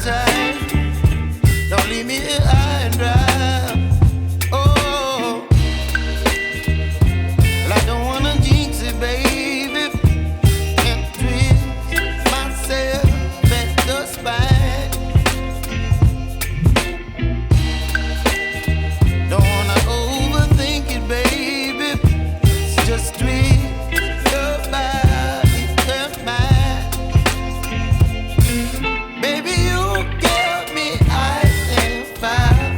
appetite. Don't leave me here high and dry. Oh, well, I don't wanna jinx it, baby, and twist myself at the spine. Don't wanna overthink it, baby. It's just twist your body and mine. Baby, you give me ice and fire.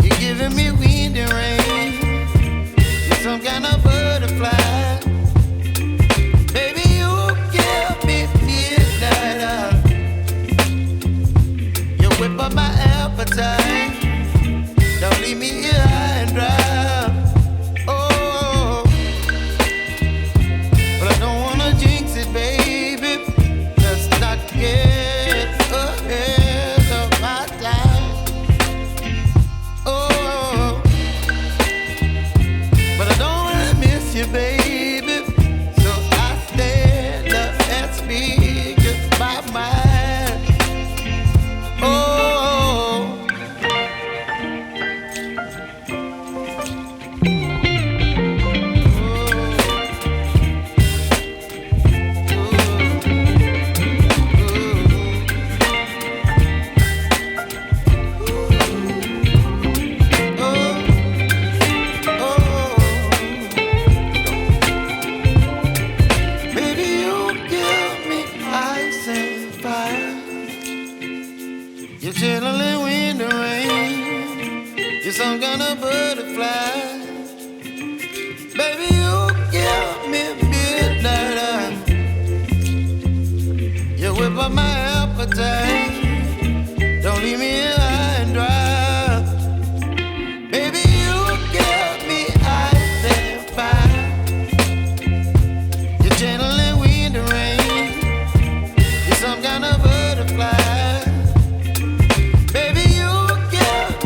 You're giving me wind and rain. You're some kind of butterfly. Baby, you give me midnight. You whip up my appetite. Don't leave me here high and dry. Oh, but I don't wanna jinx it, baby. Let's not get ahead of my time. Oh, but I don't wanna miss you, baby. So I stand up and speak my mind. Oh. Baby, you give me ice and fire. You're chilling wind and rain. You're some kind of butterfly. Baby, you give me midnight. You whip up my appetite.